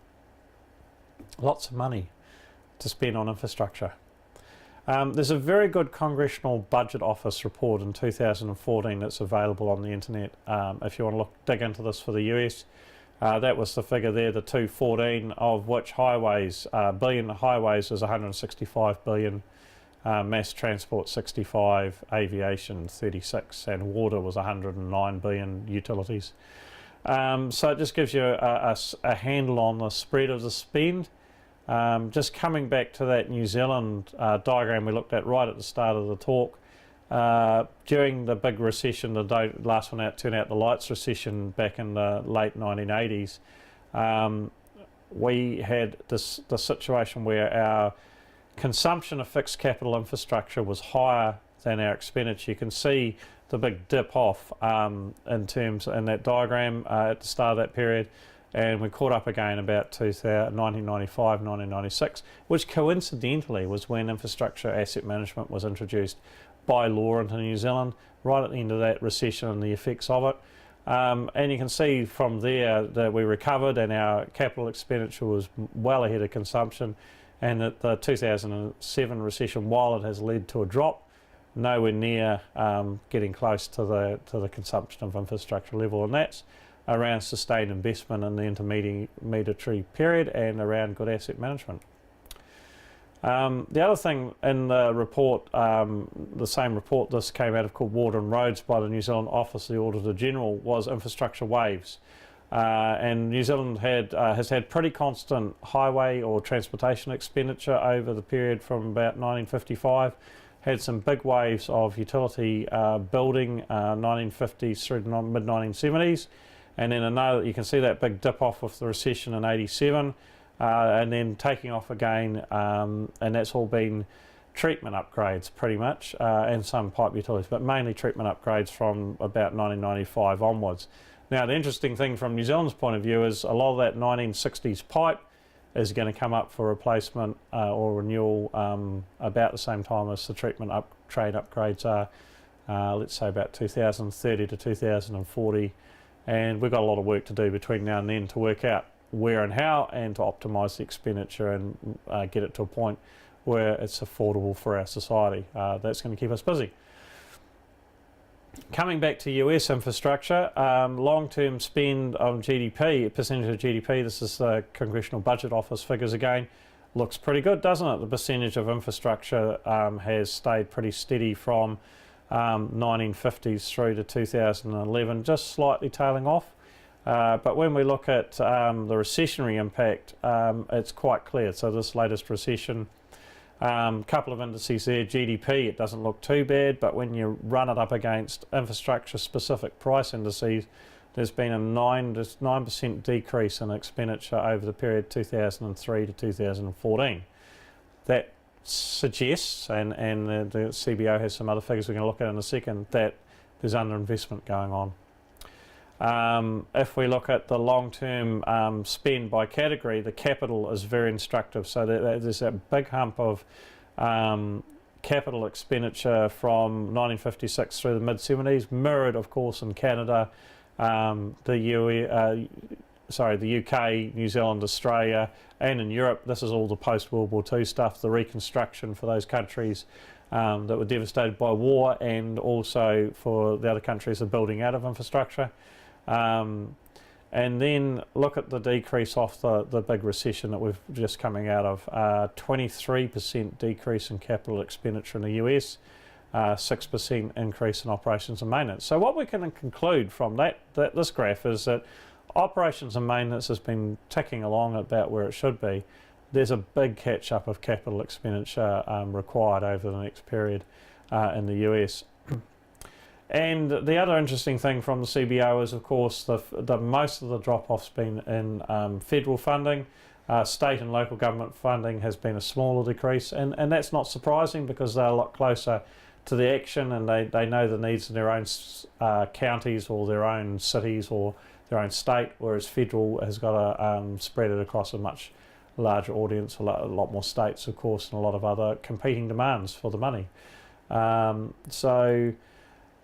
Lots of money to spend on infrastructure. There's a very good Congressional Budget Office report in 2014 that's available on the internet if you want to dig into this for the US. That was the figure there, the 214, of which billion highways is 165 billion, mass transport 65, aviation 36, and water was 109 billion utilities. So it just gives you a handle on the spread of the spend. Just coming back to that New Zealand diagram we looked at right at the start of the talk, during the big recession, the last one out, turned out the lights recession back in the late 1980s, we had the situation where our consumption of fixed capital infrastructure was higher than our expenditure. You can see the big dip off in that diagram at the start of that period. And we caught up again about 1995, 1996, which coincidentally was when infrastructure asset management was introduced by law into New Zealand, right at the end of that recession and the effects of it. And you can see from there that we recovered and our capital expenditure was well ahead of consumption, and that the 2007 recession, while it has led to a drop, nowhere near getting close to the consumption of infrastructure level, and that's around sustained investment in the intermediary period and around good asset management. The other thing in the report, the same report this came out of, called Water and Roads by the New Zealand Office of the Auditor General, was infrastructure waves. And New Zealand has had pretty constant highway or transportation expenditure over the period from about 1955. Had some big waves of utility building 1950s through to mid-1970s. And then you can see that big dip off with the recession in 87, and then taking off again, and that's all been treatment upgrades pretty much, and some pipe utilities, but mainly treatment upgrades from about 1995 onwards. Now, the interesting thing from New Zealand's point of view is a lot of that 1960s pipe is going to come up for replacement or renewal about the same time as the treatment trade upgrades are. let's say about 2030 to 2040, and we've got a lot of work to do between now and then to work out where and how, and to optimise the expenditure and get it to a point where it's affordable for our society. That's going to keep us busy. Coming back to US infrastructure, long-term spend on GDP, percentage of GDP, this is the Congressional Budget Office figures again, looks pretty good, doesn't it? The percentage of infrastructure has stayed pretty steady from 1950s through to 2011, just slightly tailing off. But when we look at the recessionary impact, it's quite clear. So this latest recession, couple of indices there, GDP, it doesn't look too bad, but when you run it up against infrastructure-specific price indices, there's been a 9% decrease in expenditure over the period 2003 to 2014. That suggests, and the CBO has some other figures we're going to look at in a second, that there's underinvestment going on. If we look at the long-term spend by category, the capital is very instructive. So there's a big hump of capital expenditure from 1956 through the mid-70s, mirrored, of course, in Canada, the UK, New Zealand, Australia, and in Europe. This is all the post-World War II stuff, the reconstruction for those countries that were devastated by war, and also for the other countries are building out of infrastructure. And then look at the decrease off the big recession that we've just coming out of. 23% decrease in capital expenditure in the US, 6% increase in operations and maintenance. So what we can conclude from this graph is that operations and maintenance has been ticking along about where it should be. There's a big catch-up of capital expenditure required over the next period in the US. And the other interesting thing from the CBO is, of course, the most of the drop-off's been in federal funding. State and local government funding has been a smaller decrease, and that's not surprising because they're a lot closer to the action, and they know the needs in their own counties or their own cities or their own state, whereas federal has got to spread it across a much larger audience, a lot more states, of course, and a lot of other competing demands for the money. So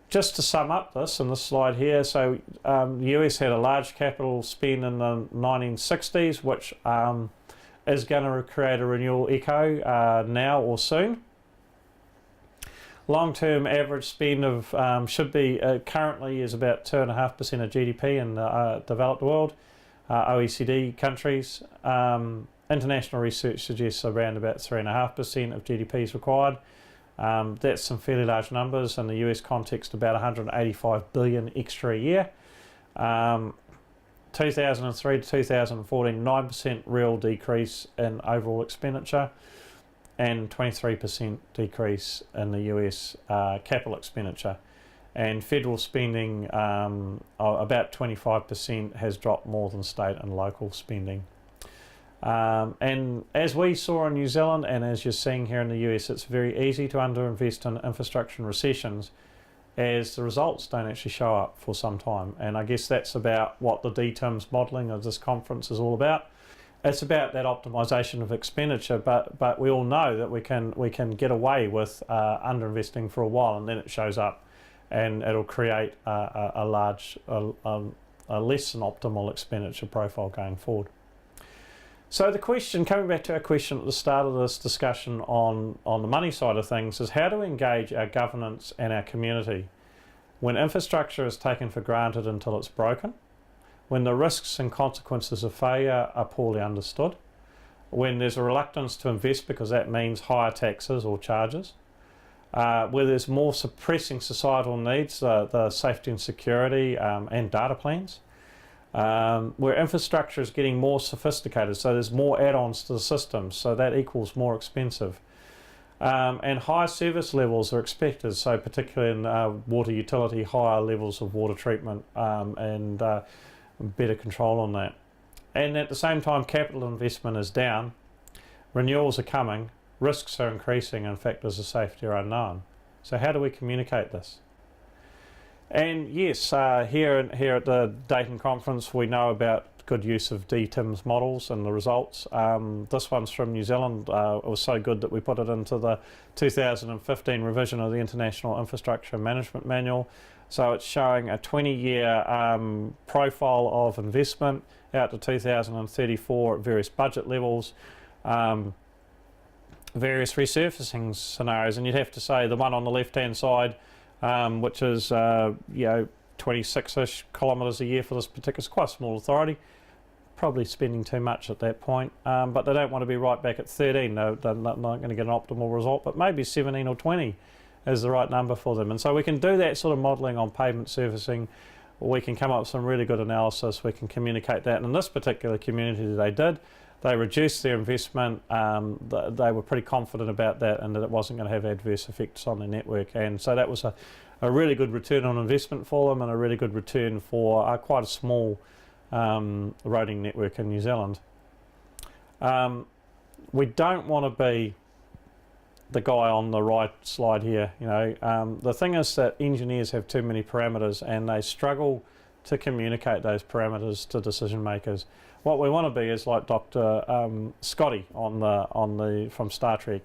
just to sum up this in this slide here, so the US had a large capital spend in the 1960s, which is going to create a renewal echo now or soon. Long-term average spend of should be currently is about 2.5% of GDP in the developed world, OECD countries. International research suggests around about 3.5% of GDP is required. That's some fairly large numbers in the US context, about 185 billion extra a year. 2003 to 2014, 9% real decrease in overall expenditure, and 23% decrease in the US capital expenditure. And federal spending, about 25% has dropped more than state and local spending. And as we saw in New Zealand, and as you're seeing here in the US, it's very easy to underinvest in infrastructure in recessions as the results don't actually show up for some time. And I guess that's about what the DTIMS modelling of this conference is all about. It's about that optimisation of expenditure, but we all know that we can get away with underinvesting for a while, and then it shows up, and it'll create a less than optimal expenditure profile going forward. So the question, coming back to our question at the start of this discussion on the money side of things, is how do we engage our governance and our community when infrastructure is taken for granted until it's broken, when the risks and consequences of failure are poorly understood, when there's a reluctance to invest because that means higher taxes or charges, where there's more suppressing societal needs, the safety and security and data plans, where infrastructure is getting more sophisticated, so there's more add-ons to the system, so that equals more expensive. And higher service levels are expected, so particularly in water utility, higher levels of water treatment and better control on that. And at the same time, capital investment is down, renewals are coming, risks are increasing, and factors of safety are unknown. So how do we communicate this? And yes, here at the Dayton conference, we know about good use of DTIM's models and the results. This one's from New Zealand. It was so good that we put it into the 2015 revision of the International Infrastructure Management Manual. So it's showing a 20-year profile of investment out to 2034 at various budget levels, various resurfacing scenarios, and you'd have to say the one on the left-hand side, which is 26-ish kilometres a year for this particular, it's quite a small authority, probably spending too much at that point, but they don't want to be right back at 13. They're not going to get an optimal result, but maybe 17 or 20 is the right number for them. And so we can do that sort of modelling on pavement surfacing. We can come up with some really good analysis. We can communicate that. And in this particular community they did, they reduced their investment. They were pretty confident about that and that it wasn't going to have adverse effects on their network. And so that was a really good return on investment for them and a really good return for quite a small roading network in New Zealand. We don't want to be the guy on the right slide here. The thing is that engineers have too many parameters and they struggle to communicate those parameters to decision makers. What we want to be is like Dr. Scotty from Star Trek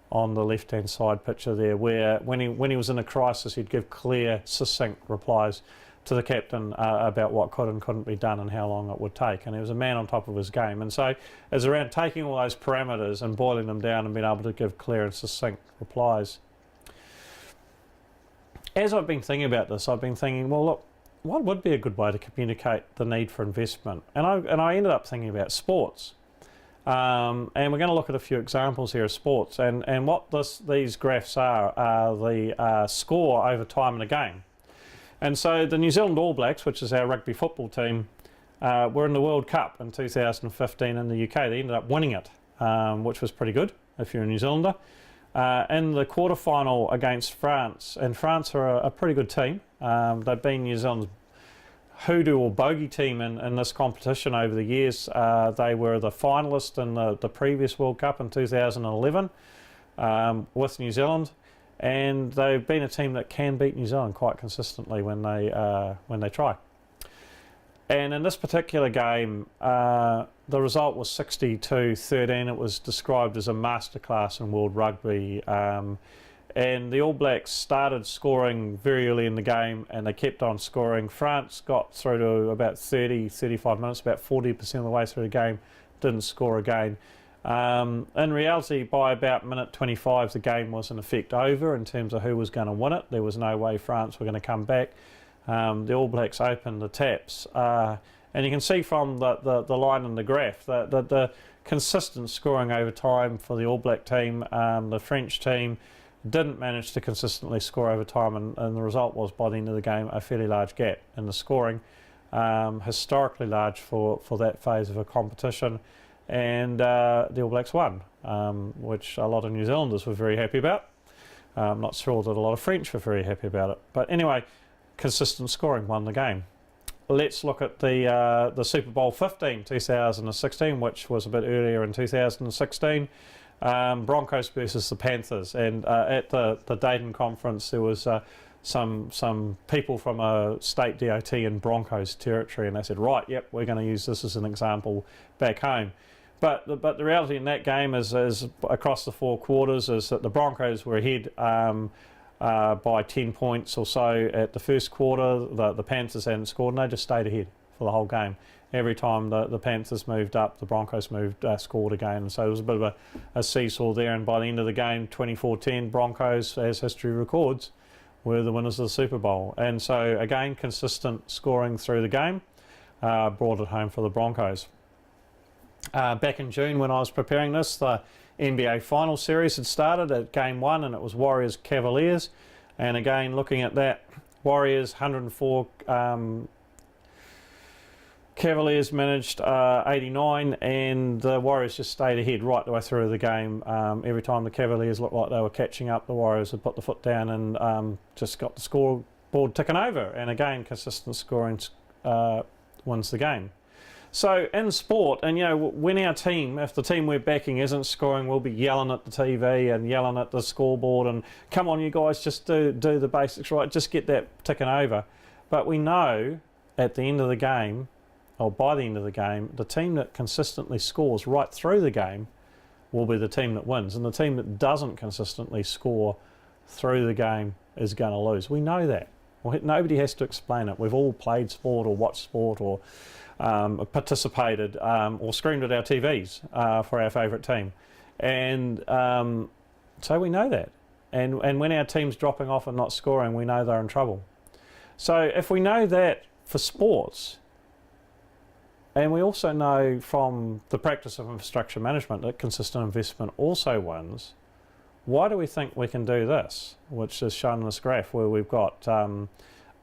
on the left-hand side picture there, where when he was in a crisis, he'd give clear, succinct replies to the captain about what could and couldn't be done and how long it would take. And he was a man on top of his game. And so it's around taking all those parameters and boiling them down and being able to give clear and succinct replies. As I've been thinking about this, I've been thinking, well, look, what would be a good way to communicate the need for investment? And I ended up thinking about sports. And we're going to look at a few examples here of sports. And what these graphs are the score over time in a game. And so the New Zealand All Blacks, which is our rugby football team, were in the World Cup in 2015 in the UK. They ended up winning it, which was pretty good if you're a New Zealander. In the quarterfinal against France, and France are a pretty good team. They've been New Zealand's hoodoo or bogey team in this competition over the years. They were the finalist in the previous World Cup in 2011 with New Zealand. And they've been a team that can beat New Zealand quite consistently when they try. And in this particular game, the result was 62-13. It was described as a masterclass in world rugby. And the All Blacks started scoring very early in the game, and they kept on scoring. France got through to about 30-35 minutes, about 40% of the way through the game, didn't score again. In reality, by about minute 25, the game was in effect over in terms of who was going to win it. There was no way France were going to come back. The All Blacks opened the taps. And you can see from the line in the graph that the consistent scoring over time for the All Black team, the French team didn't manage to consistently score over time, and the result was, by the end of the game, a fairly large gap in the scoring, historically large for that phase of a competition. And the All Blacks won, which a lot of New Zealanders were very happy about. I'm not sure that a lot of French were very happy about it. But anyway, consistent scoring won the game. Let's look at the Super Bowl 15, 2016, which was a bit earlier in 2016. Broncos versus the Panthers. And at the Dayton conference, there was some people from a state DOT in Broncos territory, and they said, right, yep, we're going to use this as an example back home. But the reality in that game is across the four quarters is that the Broncos were ahead by 10 points or so at the first quarter. The Panthers hadn't scored, and they just stayed ahead for the whole game. Every time the Panthers moved up, the Broncos scored again. And so there was a bit of a seesaw there, and by the end of the game, 24-10, Broncos, as history records, were the winners of the Super Bowl. And so again, consistent scoring through the game brought it home for the Broncos. Back in June, when I was preparing this, the NBA Final Series had started at Game 1, and it was Warriors-Cavaliers. And again, looking at that, Warriors 104, Cavaliers managed 89, and the Warriors just stayed ahead right the way through the game. Every time the Cavaliers looked like they were catching up, the Warriors had put the foot down and just got the scoreboard ticking over. And again, consistent scoring wins the game. So in sport, and when our team, if the team we're backing isn't scoring, we'll be yelling at the TV and yelling at the scoreboard and, come on you guys, just do the basics right, just get that ticking over. But we know at the end of the game, or by the end of the game, the team that consistently scores right through the game will be the team that wins, and the team that doesn't consistently score through the game is going to lose. We know that. Well, nobody has to explain it. We've all played sport or watched sport or participated or screamed at our TVs for our favourite team. And so we know that. And when our team's dropping off and not scoring, we know they're in trouble. So if we know that for sports, and we also know from the practice of infrastructure management that consistent investment also wins, why do we think we can do this, which is shown in this graph where we've got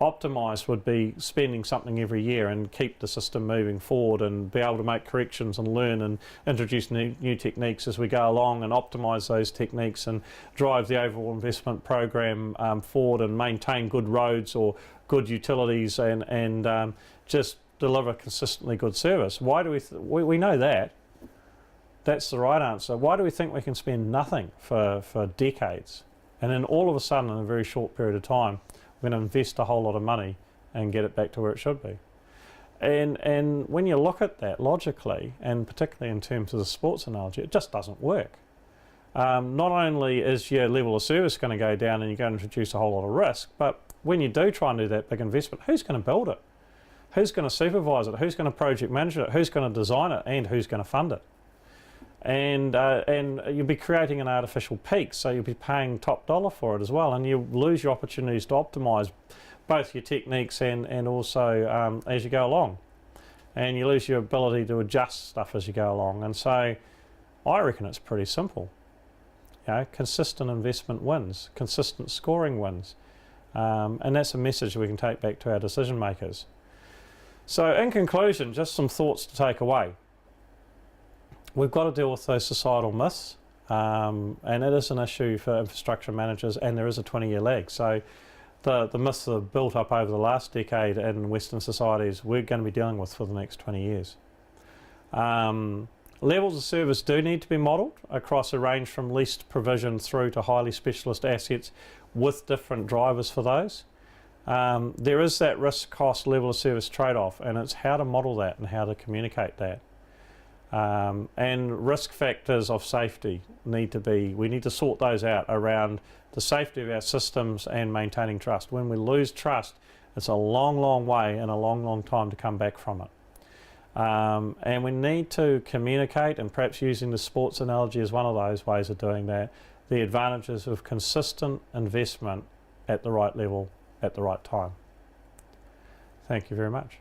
optimised would be spending something every year and keep the system moving forward and be able to make corrections and learn and introduce new techniques as we go along and optimise those techniques and drive the overall investment program forward and maintain good roads or good utilities and just deliver consistently good service. Why do we know that? That's the right answer. Why do we think we can spend nothing for decades and then all of a sudden in a very short period of time we're going to invest a whole lot of money and get it back to where it should be? And when you look at that logically, and particularly in terms of the sports analogy, it just doesn't work. Not only is your level of service going to go down and you're going to introduce a whole lot of risk, but when you do try and do that big investment, who's going to build it? Who's going to supervise it? Who's going to project manage it? Who's going to design it? And who's going to fund it? And you'll be creating an artificial peak, so you'll be paying top dollar for it as well, and you lose your opportunities to optimise both your techniques and also as you go along, and you lose your ability to adjust stuff as you go along. And so I reckon it's pretty simple. You know, consistent investment wins, consistent scoring wins, and that's a message we can take back to our decision makers. So in conclusion, just some thoughts to take away. We've got to deal with those societal myths, and it is an issue for infrastructure managers, and there is a 20-year lag. So the myths that have built up over the last decade in Western societies, we're going to be dealing with for the next 20 years. Levels of service do need to be modelled across a range from leased provision through to highly specialist assets with different drivers for those. There is that risk-cost level of service trade-off, and it's how to model that and how to communicate that. And risk factors of safety we need to sort those out around the safety of our systems and maintaining trust. When we lose trust, it's a long, long way and a long, long time to come back from it. And we need to communicate, and perhaps using the sports analogy as one of those ways of doing that, the advantages of consistent investment at the right level at the right time. Thank you very much.